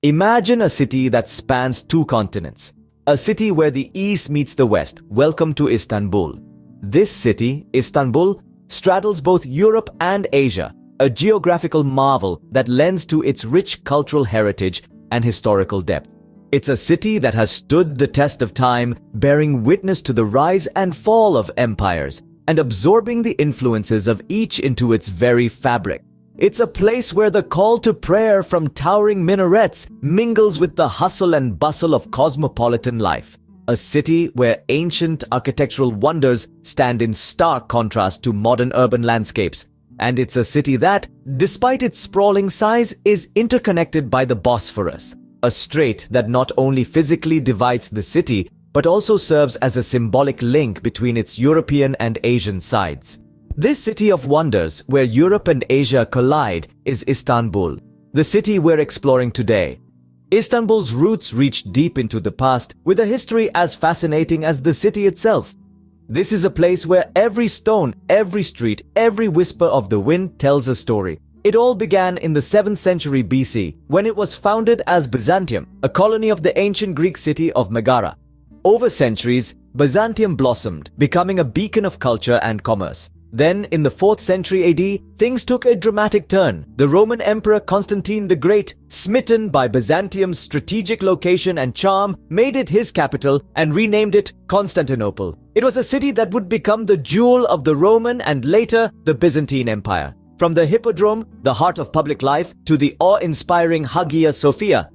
Imagine a city that spans two continents. A city where the east meets the west. Welcome to Istanbul. This city, Istanbul, straddles both Europe and Asia, a geographical marvel that lends to its rich cultural heritage and historical depth. It's a city that has stood the test of time, bearing witness to the rise and fall of empires, and absorbing the influences of each into its very fabric. It's a place where the call to prayer from towering minarets mingles with the hustle and bustle of cosmopolitan life. A city where ancient architectural wonders stand in stark contrast to modern urban landscapes. And it's a city that, despite its sprawling size, is interconnected by the Bosphorus, a strait that not only physically divides the city, but also serves as a symbolic link between its European and Asian sides. This city of wonders, where Europe and Asia collide, is Istanbul, the city we're exploring today. Istanbul's roots reach deep into the past, with a history as fascinating as the city itself. This is a place where every stone, every street, every whisper of the wind tells a story. It all began in the 7th century BC, when it was founded as Byzantium, a colony of the ancient Greek city of Megara. Over centuries, Byzantium blossomed, becoming a beacon of culture and commerce. Then, in the 4th century AD, things took a dramatic turn. The Roman Emperor Constantine the Great, smitten by Byzantium's strategic location and charm, made it his capital and renamed it Constantinople. It was a city that would become the jewel of the Roman and later the Byzantine Empire. From the Hippodrome, the heart of public life, to the awe-inspiring Hagia Sophia,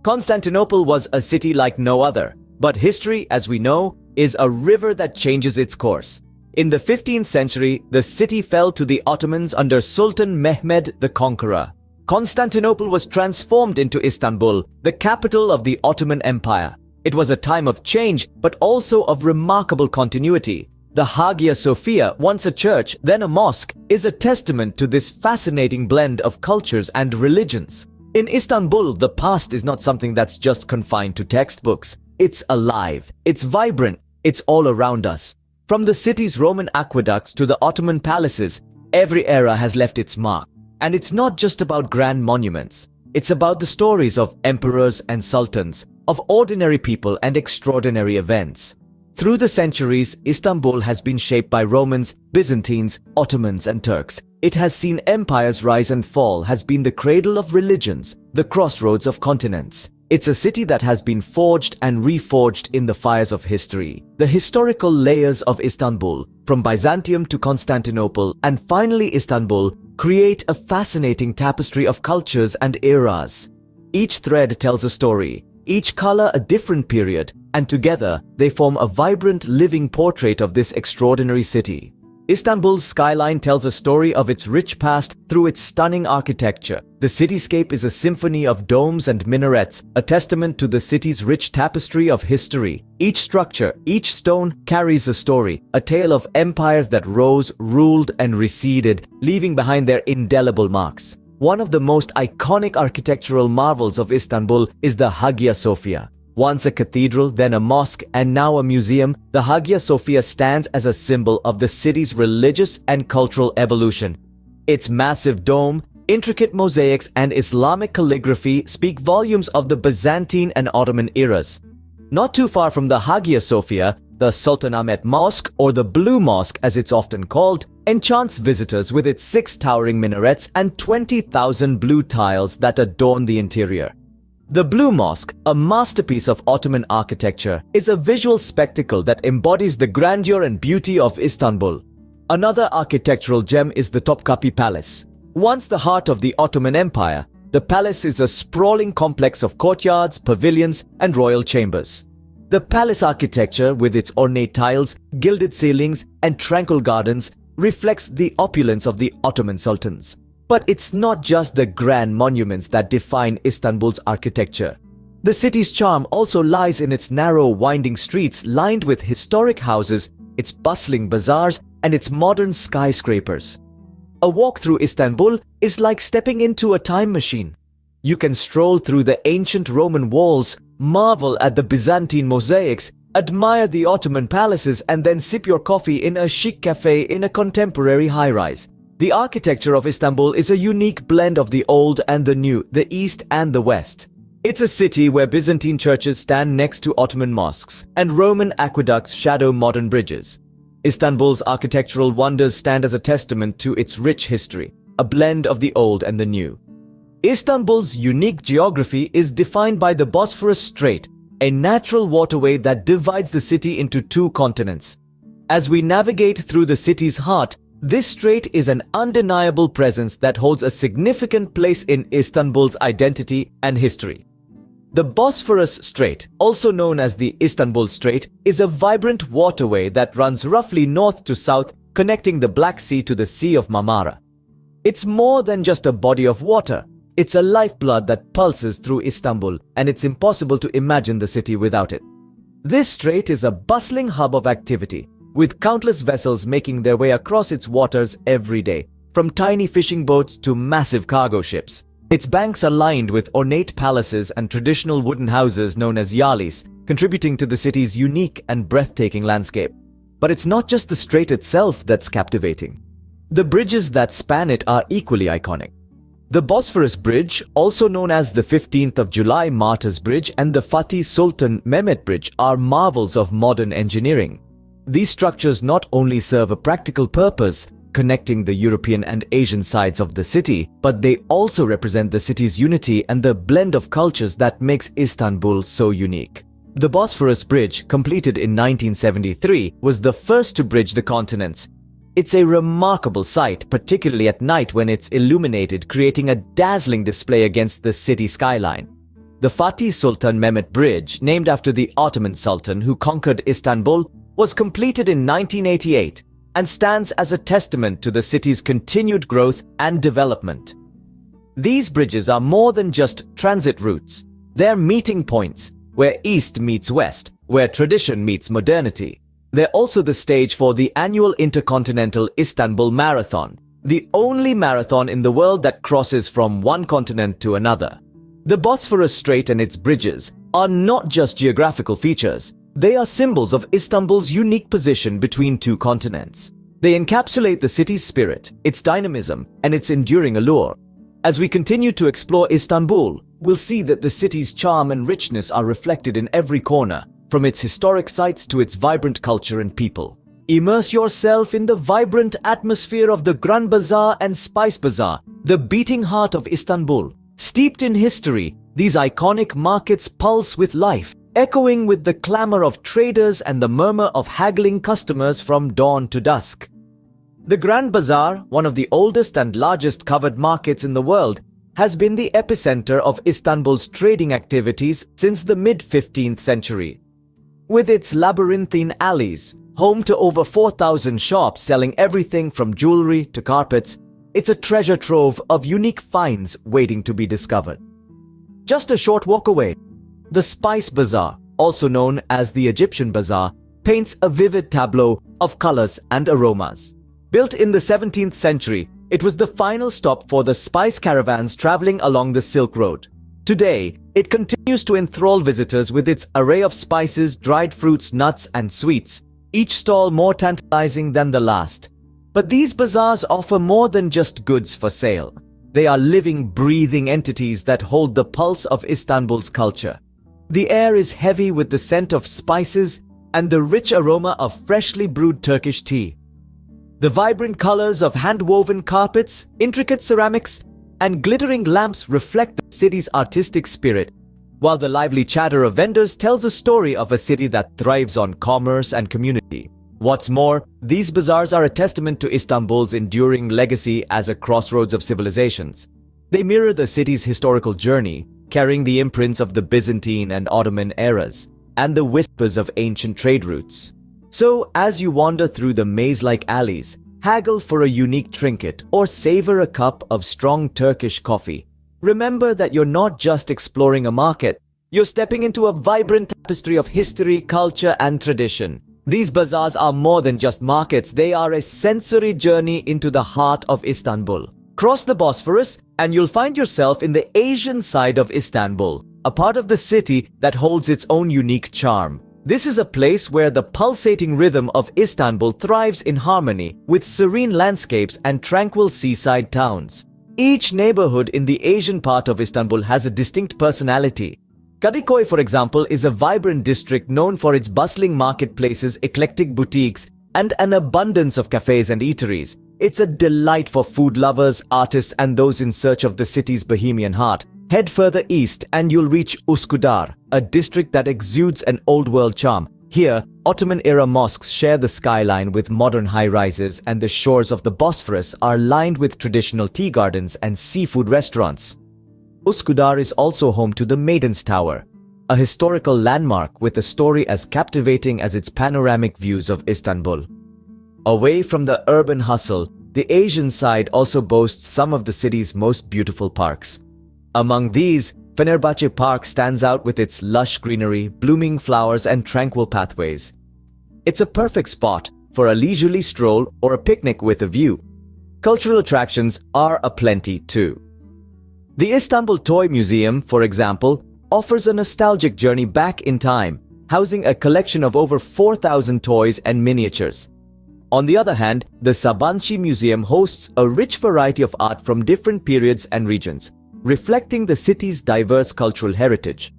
Constantinople was a city like no other. But history, as we know, is a river that changes its course. In the 15th century, the city fell to the Ottomans under Sultan Mehmed the Conqueror. Constantinople was transformed into Istanbul, the capital of the Ottoman Empire. It was a time of change, but also of remarkable continuity. The Hagia Sophia, once a church, then a mosque, is a testament to this fascinating blend of cultures and religions. In Istanbul, the past is not something that's just confined to textbooks. It's alive, it's vibrant, it's all around us. From the city's Roman aqueducts to the Ottoman palaces, every era has left its mark. And it's not just about grand monuments. It's about the stories of emperors and sultans, of ordinary people and extraordinary events. Through the centuries, Istanbul has been shaped by Romans, Byzantines, Ottomans, and Turks. It has seen empires rise and fall, has been the cradle of religions, the crossroads of continents. It's a city that has been forged and reforged in the fires of history. The historical layers of Istanbul, from Byzantium to Constantinople and finally Istanbul, create a fascinating tapestry of cultures and eras. Each thread tells a story, each color a different period, and together they form a vibrant living portrait of this extraordinary city. Istanbul's skyline tells a story of its rich past through its stunning architecture. The cityscape is a symphony of domes and minarets, a testament to the city's rich tapestry of history. Each structure, each stone carries a story, a tale of empires that rose, ruled, and receded, leaving behind their indelible marks. One of the most iconic architectural marvels of Istanbul is the Hagia Sophia. Once a cathedral, then a mosque, and now a museum, the Hagia Sophia stands as a symbol of the city's religious and cultural evolution. Its massive dome, intricate mosaics, and Islamic calligraphy speak volumes of the Byzantine and Ottoman eras. Not too far from the Hagia Sophia, the Sultanahmet Mosque, or the Blue Mosque as it's often called, enchants visitors with its 6 towering minarets and 20,000 blue tiles that adorn the interior. The Blue Mosque, a masterpiece of Ottoman architecture, is a visual spectacle that embodies the grandeur and beauty of Istanbul. Another architectural gem is the Topkapi Palace. Once the heart of the Ottoman Empire, the palace is a sprawling complex of courtyards, pavilions, and royal chambers. The palace architecture, with its ornate tiles, gilded ceilings, and tranquil gardens, reflects the opulence of the Ottoman sultans. But it's not just the grand monuments that define Istanbul's architecture. The city's charm also lies in its narrow, winding streets lined with historic houses, its bustling bazaars, and its modern skyscrapers. A walk through Istanbul is like stepping into a time machine. You can stroll through the ancient Roman walls, marvel at the Byzantine mosaics, admire the Ottoman palaces, and then sip your coffee in a chic cafe in a contemporary high-rise. The architecture of Istanbul is a unique blend of the old and the new, the east and the west. It's a city where Byzantine churches stand next to Ottoman mosques and Roman aqueducts shadow modern bridges. Istanbul's architectural wonders stand as a testament to its rich history, a blend of the old and the new. Istanbul's unique geography is defined by the Bosphorus Strait, a natural waterway that divides the city into two continents. As we navigate through the city's heart, this strait is an undeniable presence that holds a significant place in Istanbul's identity and history. The Bosphorus Strait, also known as the Istanbul Strait, is a vibrant waterway that runs roughly north to south, connecting the Black Sea to the Sea of Marmara. It's more than just a body of water. It's a lifeblood that pulses through Istanbul, and it's impossible to imagine the city without it. This strait is a bustling hub of activity, with countless vessels making their way across its waters every day, from tiny fishing boats to massive cargo ships. Its banks are lined with ornate palaces and traditional wooden houses known as yalis, contributing to the city's unique and breathtaking landscape. But it's not just the strait itself that's captivating. The bridges that span it are equally iconic. The Bosphorus Bridge, also known as the 15th of July Martyrs Bridge and the Fatih Sultan Mehmet Bridge, are marvels of modern engineering. These structures not only serve a practical purpose, connecting the European and Asian sides of the city, but they also represent the city's unity and the blend of cultures that makes Istanbul so unique. The Bosphorus Bridge, completed in 1973, was the first to bridge the continents. It's a remarkable sight, particularly at night when it's illuminated, creating a dazzling display against the city skyline. The Fatih Sultan Mehmet Bridge, named after the Ottoman Sultan who conquered Istanbul, was completed in 1988 and stands as a testament to the city's continued growth and development. These bridges are more than just transit routes. They're meeting points, where East meets West, where tradition meets modernity. They're also the stage for the annual Intercontinental Istanbul Marathon, the only marathon in the world that crosses from one continent to another. The Bosphorus Strait and its bridges are not just geographical features. They are symbols of Istanbul's unique position between two continents. They encapsulate the city's spirit, its dynamism, and its enduring allure. As we continue to explore Istanbul, we'll see that the city's charm and richness are reflected in every corner, from its historic sites to its vibrant culture and people. Immerse yourself in the vibrant atmosphere of the Grand Bazaar and Spice Bazaar, the beating heart of Istanbul. Steeped in history, these iconic markets pulse with life, echoing with the clamor of traders and the murmur of haggling customers from dawn to dusk. The Grand Bazaar, one of the oldest and largest covered markets in the world, has been the epicenter of Istanbul's trading activities since the mid-15th century. With its labyrinthine alleys, home to over 4,000 shops selling everything from jewelry to carpets, it's a treasure trove of unique finds waiting to be discovered. Just a short walk away, the Spice Bazaar, also known as the Egyptian Bazaar, paints a vivid tableau of colors and aromas. Built in the 17th century, it was the final stop for the spice caravans traveling along the Silk Road. Today, it continues to enthrall visitors with its array of spices, dried fruits, nuts, and sweets, each stall more tantalizing than the last. But these bazaars offer more than just goods for sale. They are living, breathing entities that hold the pulse of Istanbul's culture. The air is heavy with the scent of spices and the rich aroma of freshly brewed Turkish tea. The vibrant colors of hand-woven carpets, intricate ceramics, and glittering lamps reflect the city's artistic spirit, while the lively chatter of vendors tells a story of a city that thrives on commerce and community. What's more, these bazaars are a testament to Istanbul's enduring legacy as a crossroads of civilizations. They mirror the city's historical journey, carrying the imprints of the Byzantine and Ottoman eras, and the whispers of ancient trade routes. So, as you wander through the maze-like alleys, haggle for a unique trinket or savor a cup of strong Turkish coffee, remember that you're not just exploring a market, you're stepping into a vibrant tapestry of history, culture, and tradition. These bazaars are more than just markets, they are a sensory journey into the heart of Istanbul. Cross the Bosphorus and you'll find yourself in the Asian side of Istanbul, a part of the city that holds its own unique charm. This is a place where the pulsating rhythm of Istanbul thrives in harmony with serene landscapes and tranquil seaside towns. Each neighborhood in the Asian part of Istanbul has a distinct personality. Kadıköy, for example, is a vibrant district known for its bustling marketplaces, eclectic boutiques, and an abundance of cafes and eateries. It's a delight for food lovers, artists, and those in search of the city's bohemian heart. Head further east and you'll reach Üsküdar, a district that exudes an old-world charm. Here, Ottoman-era mosques share the skyline with modern high-rises, and the shores of the Bosphorus are lined with traditional tea gardens and seafood restaurants. Üsküdar is also home to the Maiden's Tower, a historical landmark with a story as captivating as its panoramic views of Istanbul. Away from the urban hustle, the Asian side also boasts some of the city's most beautiful parks. Among these, Fenerbahçe Park stands out with its lush greenery, blooming flowers, and tranquil pathways. It's a perfect spot for a leisurely stroll or a picnic with a view. Cultural attractions are aplenty too. The Istanbul Toy Museum, for example, offers a nostalgic journey back in time, housing a collection of over 4,000 toys and miniatures. On the other hand, the Sabancı Museum hosts a rich variety of art from different periods and regions, reflecting the city's diverse cultural heritage.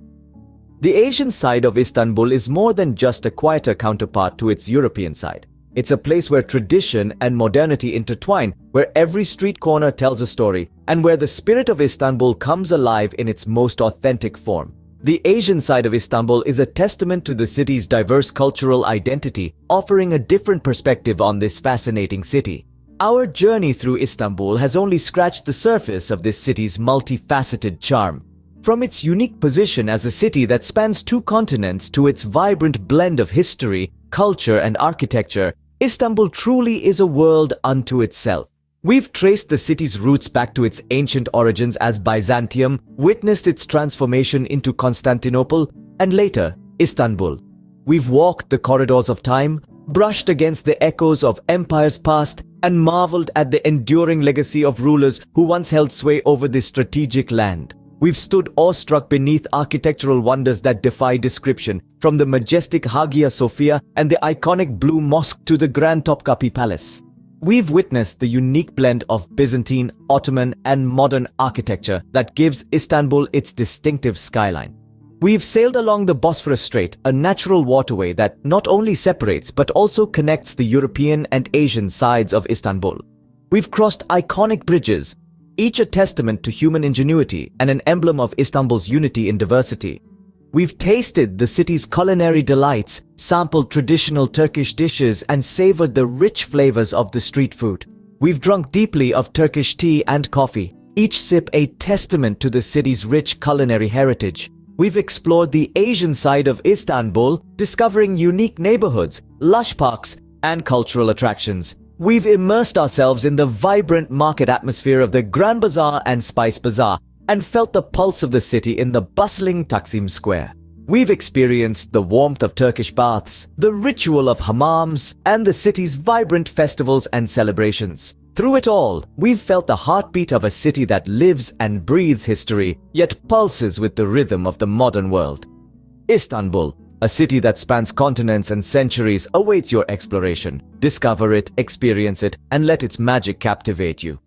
The Asian side of Istanbul is more than just a quieter counterpart to its European side. It's a place where tradition and modernity intertwine, where every street corner tells a story, and where the spirit of Istanbul comes alive in its most authentic form. The Asian side of Istanbul is a testament to the city's diverse cultural identity, offering a different perspective on this fascinating city. Our journey through Istanbul has only scratched the surface of this city's multifaceted charm. From its unique position as a city that spans 2 continents to its vibrant blend of history, culture, and architecture, Istanbul truly is a world unto itself. We've traced the city's roots back to its ancient origins as Byzantium, witnessed its transformation into Constantinople, and later, Istanbul. We've walked the corridors of time, brushed against the echoes of empires past, and marveled at the enduring legacy of rulers who once held sway over this strategic land. We've stood awestruck beneath architectural wonders that defy description, from the majestic Hagia Sophia and the iconic Blue Mosque to the Grand Topkapi Palace. We've witnessed the unique blend of Byzantine, Ottoman, and modern architecture that gives Istanbul its distinctive skyline. We've sailed along the Bosphorus Strait, a natural waterway that not only separates but also connects the European and Asian sides of Istanbul. We've crossed iconic bridges, each a testament to human ingenuity and an emblem of Istanbul's unity in diversity. We've tasted the city's culinary delights, sampled traditional Turkish dishes, and savored the rich flavors of the street food. We've drunk deeply of Turkish tea and coffee, each sip a testament to the city's rich culinary heritage. We've explored the Asian side of Istanbul, discovering unique neighborhoods, lush parks, and cultural attractions. We've immersed ourselves in the vibrant market atmosphere of the Grand Bazaar and Spice Bazaar, and felt the pulse of the city in the bustling Taksim Square. We've experienced the warmth of Turkish baths, the ritual of hammams, and the city's vibrant festivals and celebrations. Through it all, we've felt the heartbeat of a city that lives and breathes history, yet pulses with the rhythm of the modern world. Istanbul, a city that spans continents and centuries, awaits your exploration. Discover it, experience it, and let its magic captivate you.